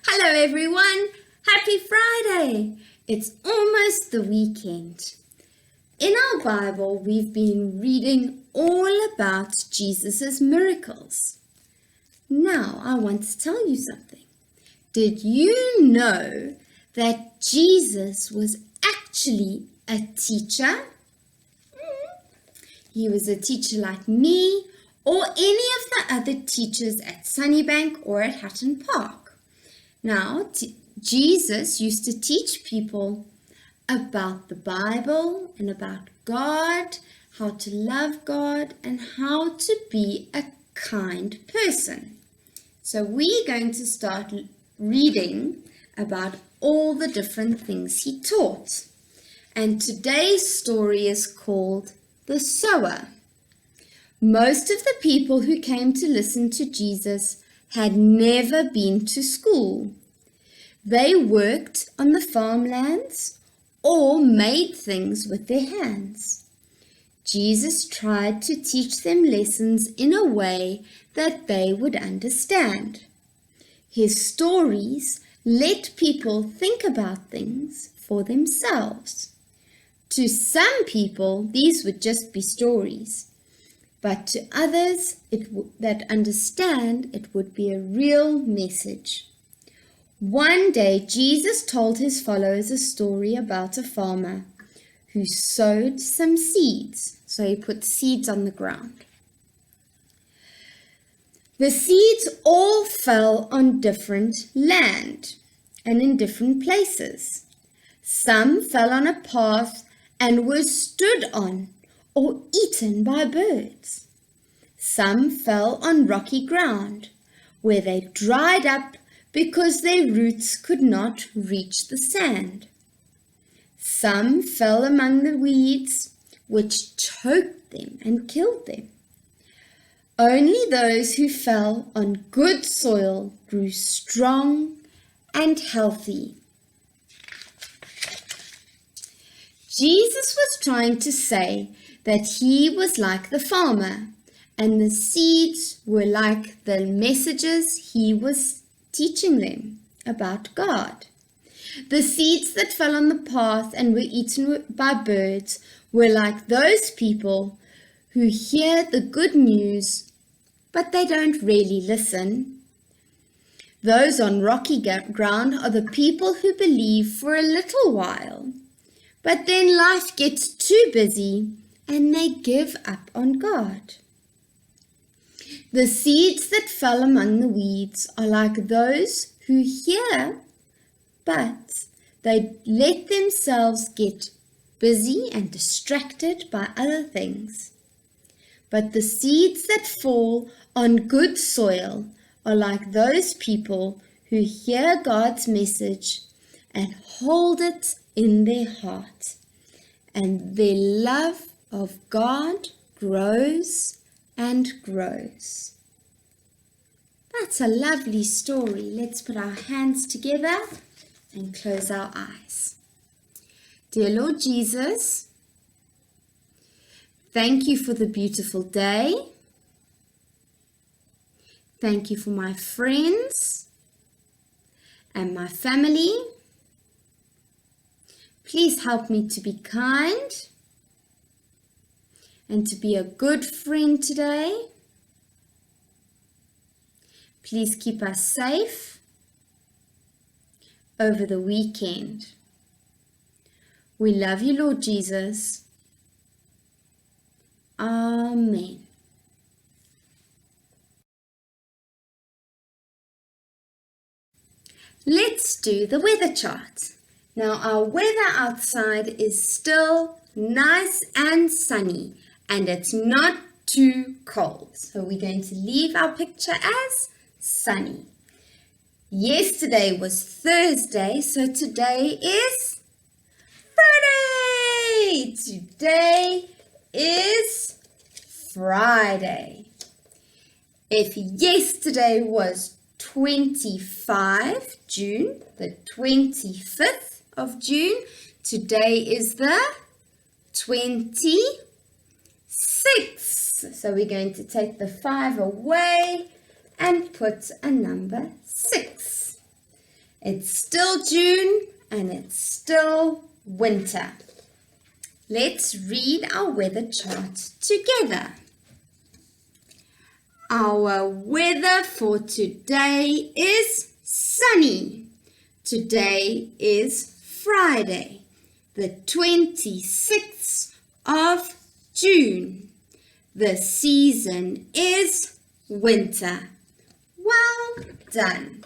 Hello everyone, happy Friday! It's almost the weekend. In our Bible, we've been reading all about Jesus' miracles. Now I want to tell you something. Did you know that Jesus was actually a teacher? He was a teacher like me or any of the other teachers at Sunnybank or at Hutton Park. Now, Jesus used to teach people about the Bible and about God, how to love God, and how to be a kind person. So we're going to start reading about all the different things he taught. And today's story is called The Sower. Most of the people who came to listen to Jesus had never been to school. They worked on the farmlands or made things with their hands. Jesus tried to teach them lessons in a way that they would understand. His stories let people think about things for themselves. To some people, these would just be stories. But to others that understand, it would be a real message. One day, Jesus told his followers a story about a farmer who sowed some seeds. So he put seeds on the ground. The seeds all fell on different land and in different places. Some fell on a path and were stood on or eaten by birds. Some fell on rocky ground, where they dried up because their roots could not reach the sand. Some fell among the weeds, which choked them and killed them. Only those who fell on good soil grew strong and healthy. Jesus was trying to say that he was like the farmer, and the seeds were like the messages he was teaching them about God. The seeds that fell on the path and were eaten by birds were like those people who hear the good news, but they don't really listen. Those on rocky ground are the people who believe for a little while, but then life gets too busy and they give up on God. The seeds that fell among the weeds are like those who hear, but they let themselves get busy and distracted by other things. But the seeds that fall on good soil are like those people who hear God's message and hold it in their heart, and their love of God grows and grows. That's a lovely story. Let's put our hands together and close our eyes. Dear Lord Jesus, thank you for the beautiful day. Thank you for my friends and my family. Please help me to be kind and to be a good friend today. Please keep us safe over the weekend. We love you, Lord Jesus. Amen. Let's do the weather chart. Now our weather outside is still nice and sunny, and it's not too cold. So we're going to leave our picture as sunny. Yesterday was Thursday, so today is Friday. Today is Friday. If yesterday was 25 June, the 25th of June, today is the 26th. So we're going to take the 5 away and put a number 6. It's still June and it's still winter. Let's read our weather chart together. Our weather for today is sunny. Today is Friday, the 26th of June. The season is winter. Well done.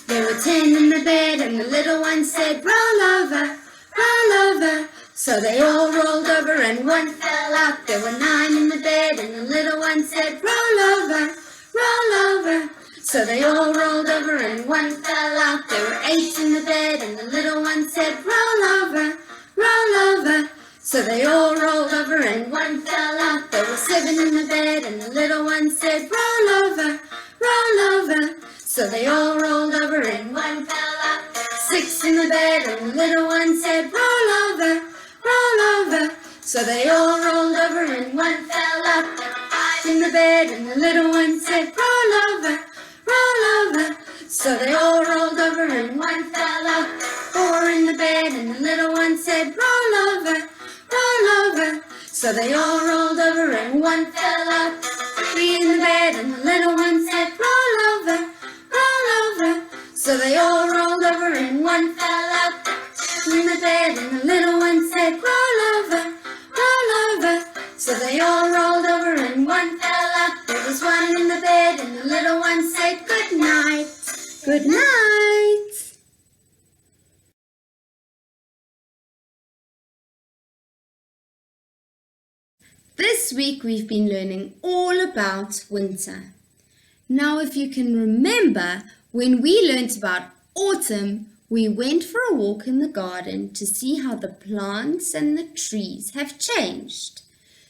There were 10 in the bed and the little one said, roll over, roll over. So they all rolled over and one fell out. There were 9 in the bed and the little one said, roll over, roll over. So they all rolled over and one fell out. There were 8 in the bed and the little one said, roll over, roll over. So they all rolled over and one fell out. There were 7 in the bed and the little one said, roll over, roll over. So they all rolled over and one fell out. 6 in the bed and the little one said, roll over, roll over. So they all rolled over and one fell out. There were 5 in the bed and the little one said, roll over, roll over. So they all rolled over and one fell out. 4 in the bed and the little one said, roll over, roll over. So they all rolled over and one fell out. 3 in the bed and the little one said, roll over, roll over. So they all rolled over and one fell out. 2 in the bed and the little one said, roll over, roll over. So they all rolled over and one fell out. There was 1 in the bed and the little one said, good night, good night. This week we've been learning all about winter. Now if you can remember, when we learnt about autumn, we went for a walk in the garden to see how the plants and the trees have changed.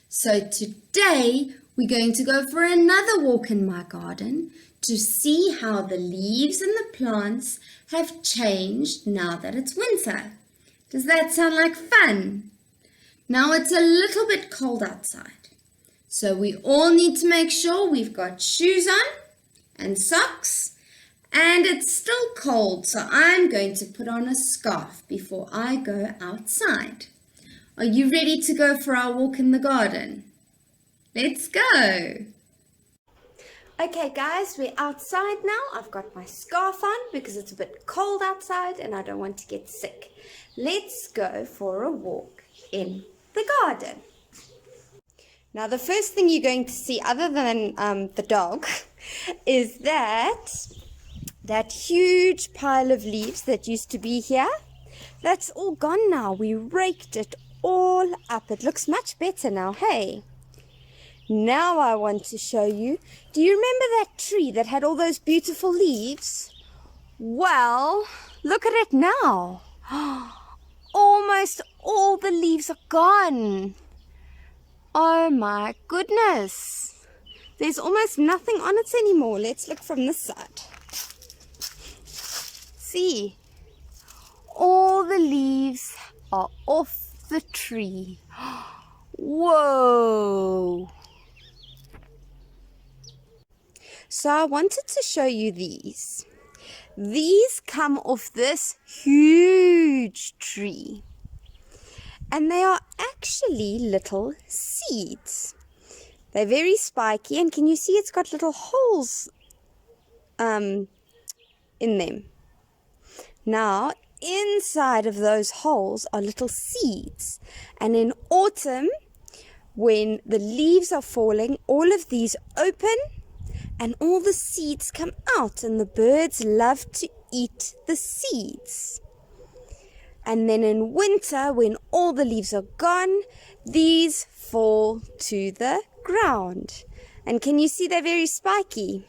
So today we're going to go for another walk in my garden to see how the leaves and the plants have changed now that it's winter. Does that sound like fun? Now it's a little bit cold outside, so we all need to make sure we've got shoes on and socks, and it's still cold, so I'm going to put on a scarf before I go outside. Are you ready to go for our walk in the garden? Let's go! Okay guys, we're outside now. I've got my scarf on because it's a bit cold outside and I don't want to get sick. Let's go for a walk in the garden. Now the first thing you're going to see other than the dog is that huge pile of leaves that used to be here. That's all gone now. We raked it all up. It looks much better now, hey? Now I want to show you. Do you remember that tree that had all those beautiful leaves? Well, look at it now. Almost all the leaves are gone. Oh my goodness. There's almost nothing on it anymore. Let's look from this side. See, all the leaves are off the tree. Whoa. So I wanted to show you these. These come off this huge tree. And they are actually little seeds. They're very spiky, and can you see it's got little holes in them? Now, inside of those holes are little seeds. And in autumn, when the leaves are falling, all of these open and all the seeds come out, and the birds love to eat the seeds. And then in winter, when all the leaves are gone, these fall to the ground. And can you see they're very spiky?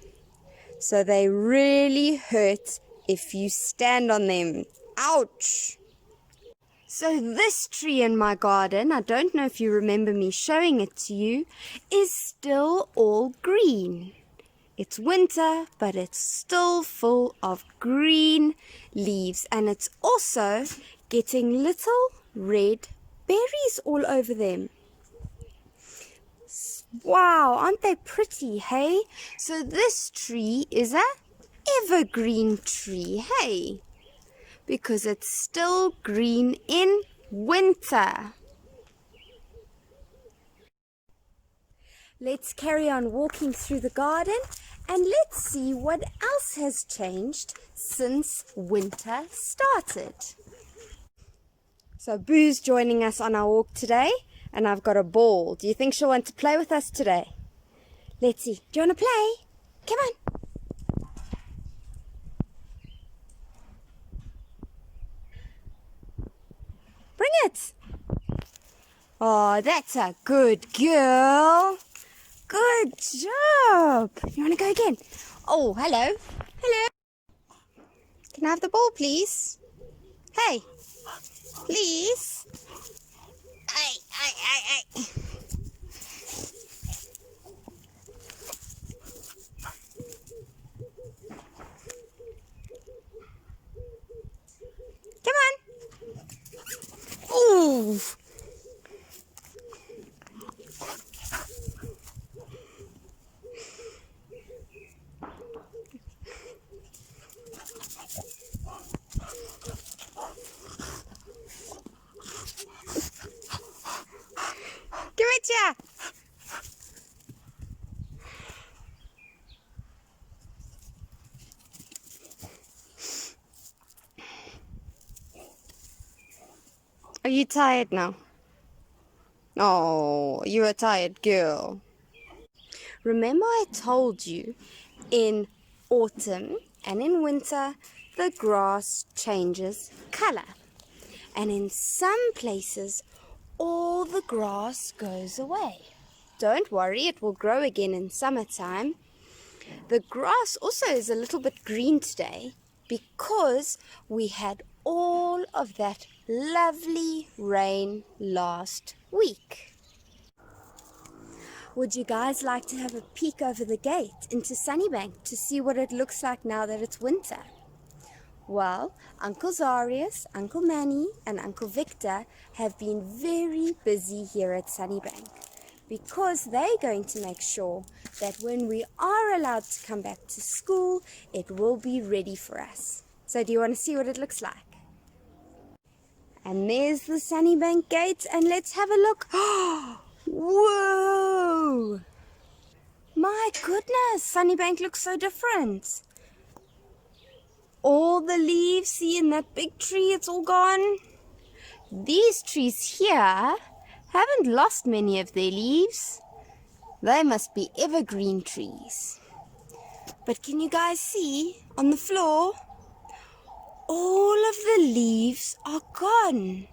So they really hurt if you stand on them. Ouch! So this tree in my garden, I don't know if you remember me showing it to you, is still all green. It's winter, but it's still full of green leaves, and it's also getting little red berries all over them. Wow, aren't they pretty, hey? So this tree is a evergreen tree, hey? Because it's still green in winter. Let's carry on walking through the garden and let's see what else has changed since winter started. So Boo's joining us on our walk today and I've got a ball. Do you think she'll want to play with us today? Let's see. Do you want to play? Come on. Bring it. Oh, that's a good girl. Good job. You want to go again? Oh, hello. Hello. Can I have the ball, please? Hey, please. Ay. Come on. Ooh. Give it here. Are you tired now? Oh, you're a tired girl. Remember I told you in autumn and in winter the grass changes color. And in some places all the grass goes away. Don't worry, it will grow again in summertime. The grass also is a little bit green today because we had all of that lovely rain last week. Would you guys like to have a peek over the gate into Sunnybank to see what it looks like now that it's winter? Well, Uncle Zarius, Uncle Manny and Uncle Victor have been very busy here at Sunnybank because they're going to make sure that when we are allowed to come back to school, it will be ready for us. So do you want to see what it looks like? And there's the Sunnybank gate, and let's have a look. Whoa! My goodness, Sunnybank looks so different. All the leaves, see in that big tree, it's all gone. These trees here haven't lost many of their leaves. They must be evergreen trees. But can you guys see on the floor? All of the leaves are gone.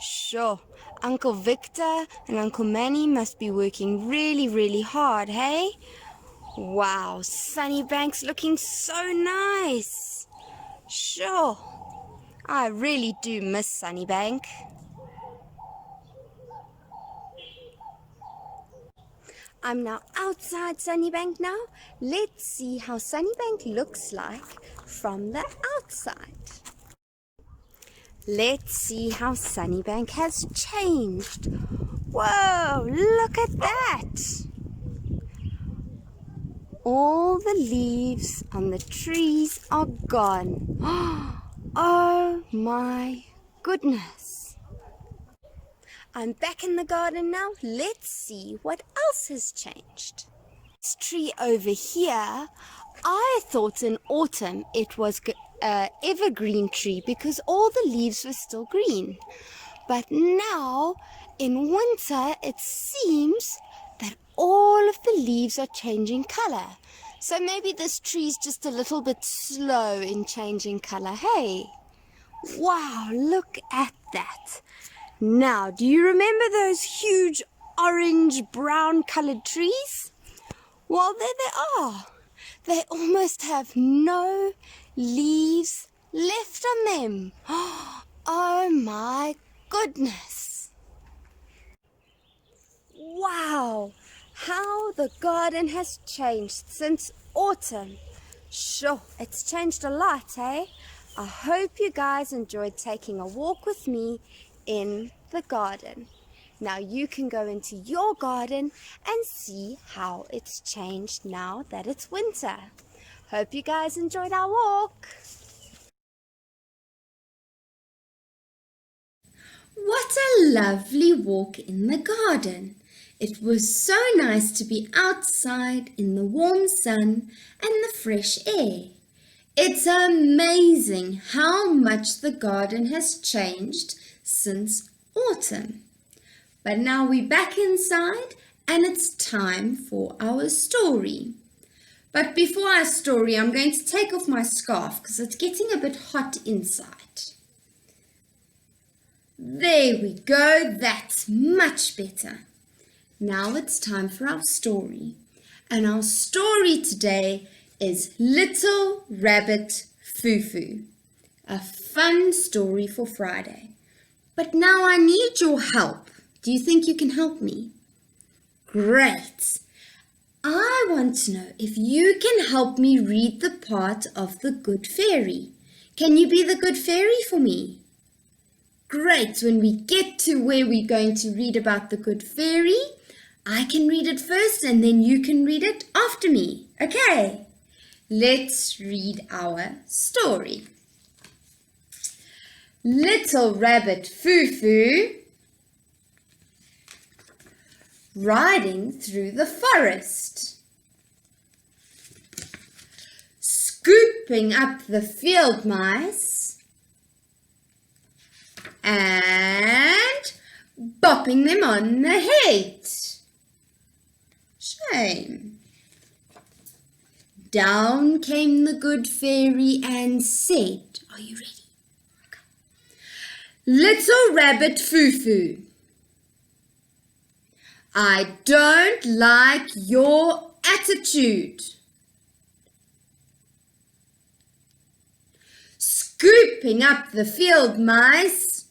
Sure, Uncle Victor and Uncle Manny must be working really, really hard, hey? Wow, Sunnybank's looking so nice. Sure, I really do miss Sunnybank. I'm now outside Sunnybank now. Let's see how Sunnybank looks like from the outside. Let's see how Sunnybank has changed. Whoa, look at that. All the leaves on the trees are gone. Oh my goodness. I'm back in the garden now. Let's see what else has changed. This tree over here, I thought in autumn it was an evergreen tree because all the leaves were still green. But now in winter it seems that all of the leaves are changing color. So maybe this tree's just a little bit slow in changing color. Hey, wow, look at that. Now, do you remember those huge orange brown colored trees? Well, there they are. They almost have no leaves left on them. Oh my goodness. Wow, how the garden has changed since autumn. Sure, it's changed a lot, eh? I hope you guys enjoyed taking a walk with me in the garden. Now you can go into your garden and see how it's changed now that it's winter. Hope you guys enjoyed our walk. What a lovely walk in the garden. It was so nice to be outside in the warm sun and the fresh air. It's amazing how much the garden has changed since autumn. But now we're back inside and it's time for our story. But before our story, I'm going to take off my scarf because it's getting a bit hot inside. There we go, that's much better. Now it's time for our story. And our story today is Little Rabbit Fufu, a fun story for Friday. But now I need your help. Do you think you can help me? Great! I want to know if you can help me read the part of the Good Fairy. Can you be the Good Fairy for me? Great! When we get to where we're going to read about the Good Fairy, I can read it first and then you can read it after me. Okay? Let's read our story. Little Rabbit Fufu riding through the forest, scooping up the field mice and bopping them on the head. Shame. Down came the Good Fairy and said, are you ready? Okay. Little Rabbit Fufu, I don't like your attitude. Scooping up the field mice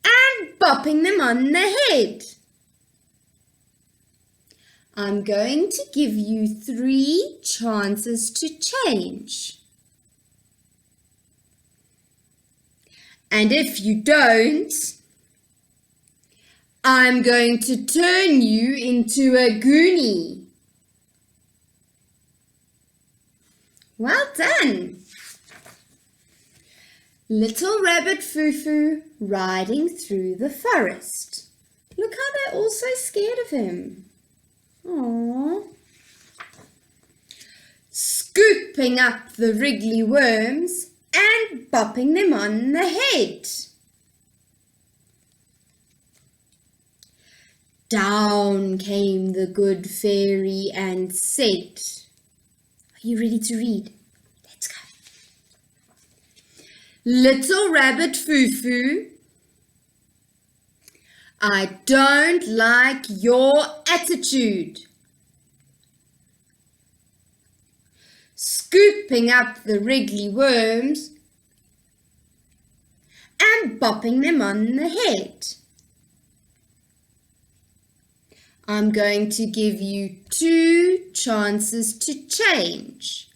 and bopping them on the head. I'm going to give you 3 chances to change. And if you don't, I'm going to turn you into a goonie. Well done. Little Rabbit Fufu riding through the forest. Look how they're all so scared of him. Aww. Scooping up the wriggly worms and bopping them on the head. Down came the Good Fairy and said, are you ready to read? Let's go. Little Rabbit Fufu, I don't like your attitude. Scooping up the wriggly worms and bopping them on the head. I'm going to give you 2 chances to change.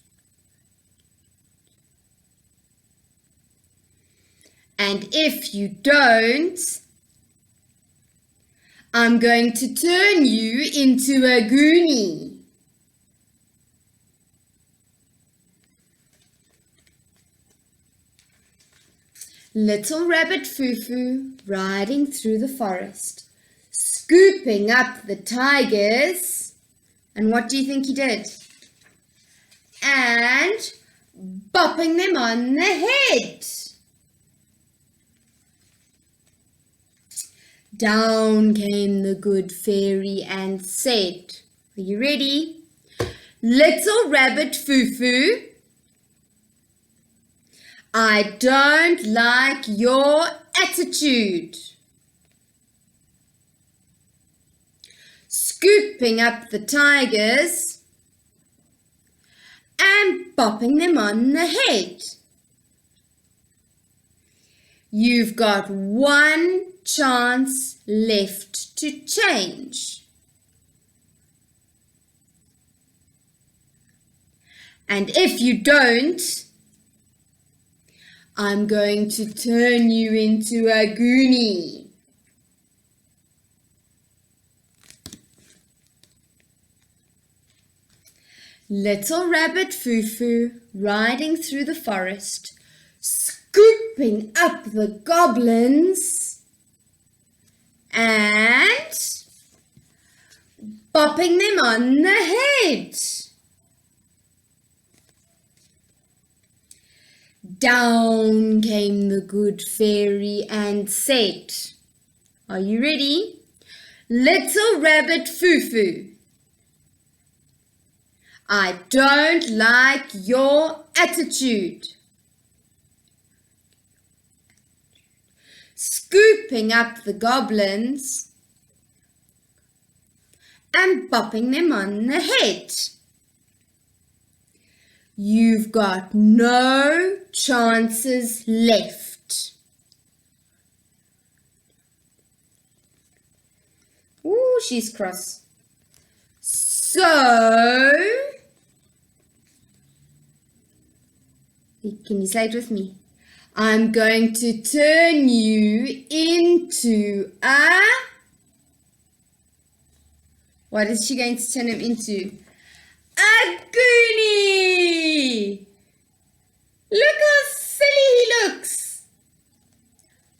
And if you don't, I'm going to turn you into a goonie. Little Rabbit Fufu riding through the forest, scooping up the tigers, and what do you think he did? And bopping them on the head. Down came the Good Fairy and said, are you ready? Little Rabbit Fufu, I don't like your attitude. Scooping up the tigers and bopping them on the head. You've got 1 chance left to change. And if you don't, I'm going to turn you into a goonie. Little Rabbit Foo-Foo riding through the forest, scooping up the goblins and bopping them on the head. Down came the good fairy and said, are you ready? Little Rabbit Foo-Foo, I don't like your attitude. Scooping up the goblins and bopping them on the head. You've got no chances left. Ooh, she's cross. So, can you say it with me? I'm going to turn you into a... What is she going to turn him into? A goonie! Look how silly he looks.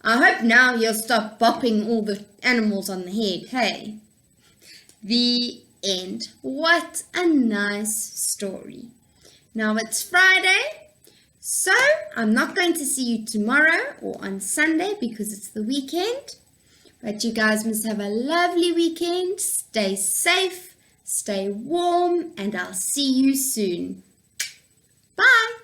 I hope now he'll stop bopping all the animals on the head, hey? The end. What a nice story. Now it's Friday, so I'm not going to see you tomorrow or on Sunday because it's the weekend. But you guys must have a lovely weekend. Stay safe, stay warm, and I'll see you soon. Bye.